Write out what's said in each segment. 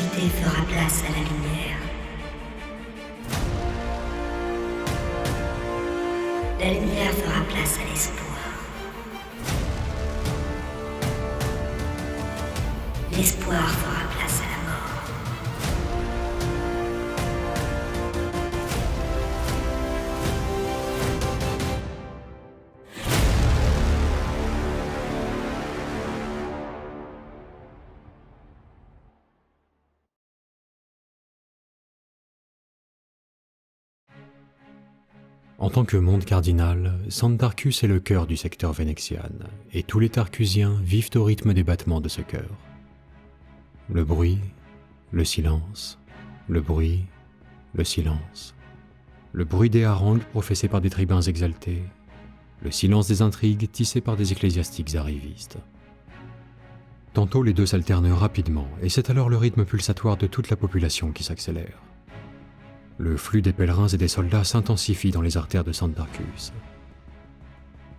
l'obscurité fera place à la lumière. La lumière fera place à l'espoir. L'espoir fera place à la mort. En tant que monde cardinal, Santarcus est le cœur du secteur Vénexian, et tous les Tarcusiens vivent au rythme des battements de ce cœur. Le bruit, le silence, le bruit, le silence. Le bruit des harangues professées par des tribuns exaltés, le silence des intrigues tissées par des ecclésiastiques arrivistes. Tantôt les deux s'alternent rapidement, et c'est alors le rythme pulsatoire de toute la population qui s'accélère. Le flux des pèlerins et des soldats s'intensifie dans les artères de Santarcus.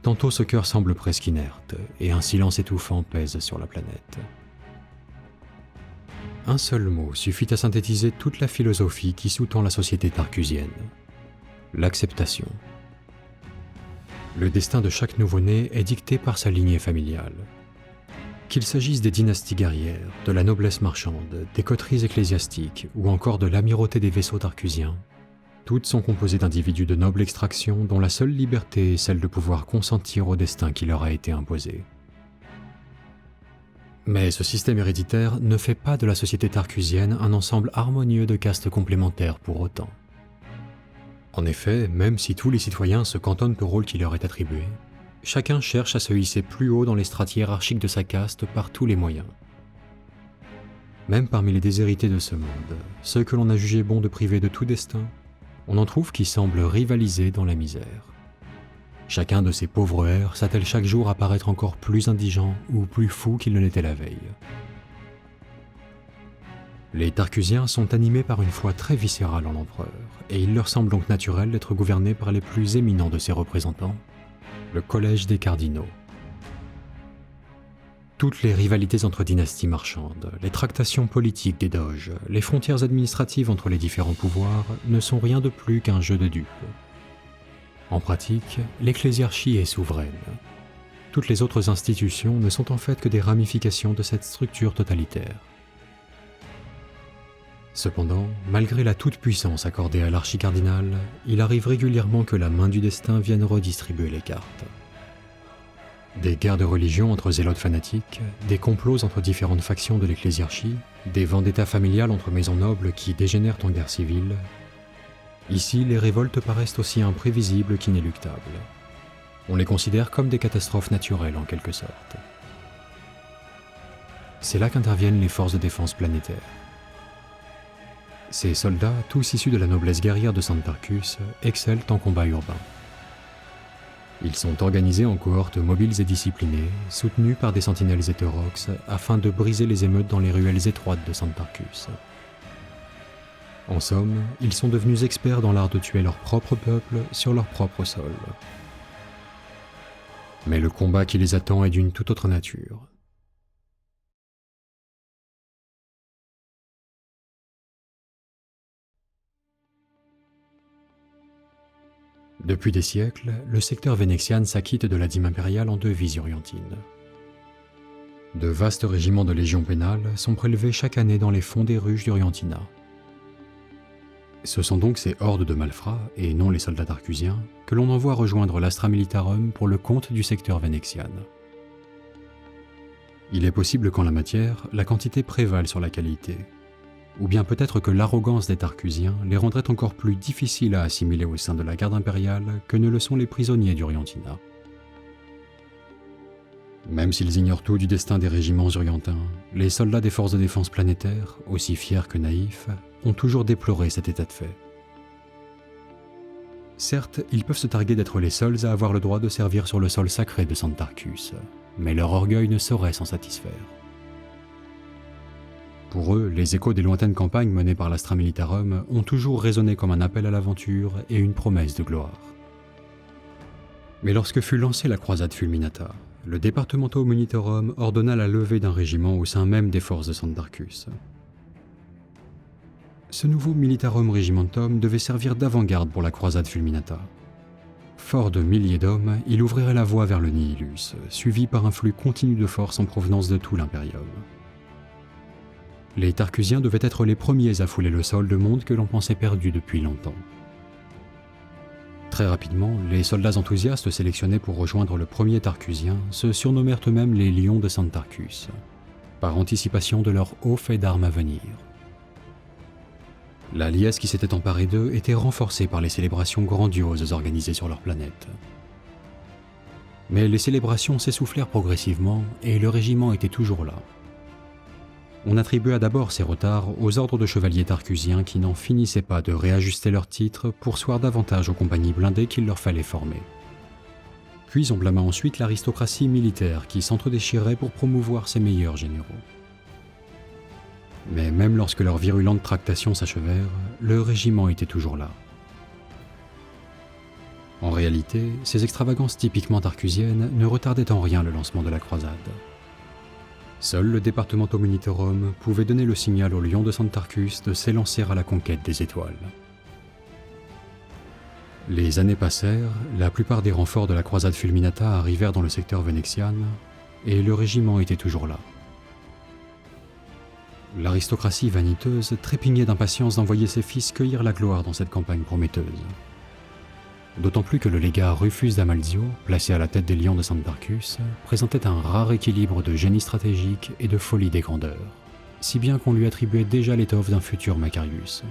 Tantôt ce cœur semble presque inerte, et un silence étouffant pèse sur la planète. Un seul mot suffit à synthétiser toute la philosophie qui sous-tend la société tarcusienne. L'acceptation. Le destin de chaque nouveau-né est dicté par sa lignée familiale. Qu'il s'agisse des dynasties guerrières, de la noblesse marchande, des coteries ecclésiastiques ou encore de l'amirauté des vaisseaux tarcusiens, toutes sont composées d'individus de noble extraction dont la seule liberté est celle de pouvoir consentir au destin qui leur a été imposé. Mais ce système héréditaire ne fait pas de la société tarcusienne un ensemble harmonieux de castes complémentaires pour autant. En effet, même si tous les citoyens se cantonnent au rôle qui leur est attribué, chacun cherche à se hisser plus haut dans les strates hiérarchiques de sa caste par tous les moyens. Même parmi les déshérités de ce monde, ceux que l'on a jugé bon de priver de tout destin, on en trouve qui semblent rivaliser dans la misère. Chacun de ces pauvres hères s'attelle chaque jour à paraître encore plus indigent ou plus fou qu'il ne l'était la veille. Les Tarcusiens sont animés par une foi très viscérale en l'empereur, et il leur semble donc naturel d'être gouvernés par les plus éminents de ses représentants, le collège des cardinaux. Toutes les rivalités entre dynasties marchandes, les tractations politiques des doges, les frontières administratives entre les différents pouvoirs ne sont rien de plus qu'un jeu de dupes. En pratique, l'ecclésiarchie est souveraine. Toutes les autres institutions ne sont en fait que des ramifications de cette structure totalitaire. Cependant, malgré la toute-puissance accordée à l'archicardinal, il arrive régulièrement que la main du destin vienne redistribuer les cartes. Des guerres de religion entre zélotes fanatiques, des complots entre différentes factions de l'ecclésiarchie, des vendettas familiales entre maisons nobles qui dégénèrent en guerre civile. Ici, les révoltes paraissent aussi imprévisibles qu'inéluctables. On les considère comme des catastrophes naturelles en quelque sorte. C'est là qu'interviennent les forces de défense planétaires. Ces soldats, tous issus de la noblesse guerrière de Santarcus, excellent en combat urbain. Ils sont organisés en cohortes mobiles et disciplinées, soutenus par des sentinelles hétérox afin de briser les émeutes dans les ruelles étroites de Santarcus. En somme, ils sont devenus experts dans l'art de tuer leur propre peuple sur leur propre sol. Mais le combat qui les attend est d'une toute autre nature. Depuis des siècles, le secteur Vénexian s'acquitte de la dîme impériale en devises orientines. De vastes régiments de légions pénales sont prélevés chaque année dans les fonds des ruches d'Orientina. Ce sont donc ces hordes de malfrats, et non les soldats tarcusiens, que l'on envoie rejoindre l'Astra Militarum pour le compte du secteur Vénexian. Il est possible qu'en la matière, la quantité prévale sur la qualité, ou bien peut-être que l'arrogance des Tarcusiens les rendrait encore plus difficiles à assimiler au sein de la garde impériale que ne le sont les prisonniers d'Orientina. Même s'ils ignorent tout du destin des régiments orientins, les soldats des forces de défense planétaires, aussi fiers que naïfs, ont toujours déploré cet état de fait. Certes, ils peuvent se targuer d'être les seuls à avoir le droit de servir sur le sol sacré de Santarcus, mais leur orgueil ne saurait s'en satisfaire. Pour eux, les échos des lointaines campagnes menées par l'Astra Militarum ont toujours résonné comme un appel à l'aventure et une promesse de gloire. Mais lorsque fut lancée la croisade Fulminata, le Departamento Munitorum ordonna la levée d'un régiment au sein même des forces de Santarcus. Ce nouveau Militarum Regimentum devait servir d'avant-garde pour la croisade Fulminata. Fort de milliers d'hommes, il ouvrirait la voie vers le Nihilus, suivi par un flux continu de forces en provenance de tout l'Imperium. Les Tarcusiens devaient être les premiers à fouler le sol de monde que l'on pensait perdu depuis longtemps. Très rapidement, les soldats enthousiastes sélectionnés pour rejoindre le premier Tarcusien se surnommèrent eux-mêmes les Lions de Santarcus, par anticipation de leur haut fait d'armes à venir. La liesse qui s'était emparée d'eux était renforcée par les célébrations grandioses organisées sur leur planète. Mais les célébrations s'essoufflèrent progressivement et le régiment était toujours là. On attribua d'abord ces retards aux ordres de chevaliers tarcusiens qui n'en finissaient pas de réajuster leurs titres pour soir davantage aux compagnies blindées qu'il leur fallait former. Puis on blâma ensuite l'aristocratie militaire qui s'entredéchirait pour promouvoir ses meilleurs généraux. Mais même lorsque leurs virulentes tractations s'achevèrent, le régiment était toujours là. En réalité, ces extravagances typiquement tarcusiennes ne retardaient en rien le lancement de la croisade. Seul le Departamento Munitorum pouvait donner le signal aux Lions de Santarcus de s'élancer à la conquête des étoiles. Les années passèrent, la plupart des renforts de la croisade Fulminata arrivèrent dans le secteur Venexian, et le régiment était toujours là. L'aristocratie vaniteuse trépignait d'impatience d'envoyer ses fils cueillir la gloire dans cette campagne prometteuse. D'autant plus que le légat Rufus d'Amalzio, placé à la tête des Lions de Santarcus, présentait un rare équilibre de génie stratégique et de folie des grandeurs, si bien qu'on lui attribuait déjà l'étoffe d'un futur Macarius.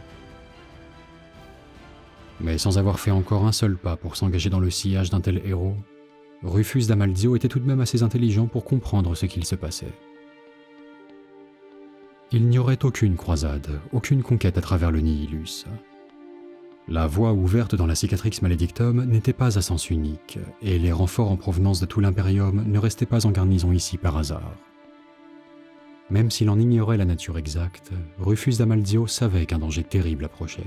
Mais sans avoir fait encore un seul pas pour s'engager dans le sillage d'un tel héros, Rufus d'Amalzio était tout de même assez intelligent pour comprendre ce qu'il se passait. Il n'y aurait aucune croisade, aucune conquête à travers le Nihilus. La voie ouverte dans la Cicatrix Maledictum n'était pas à sens unique, et les renforts en provenance de tout l'Imperium ne restaient pas en garnison ici par hasard. Même s'il en ignorait la nature exacte, Rufus d'Amalzio savait qu'un danger terrible approchait.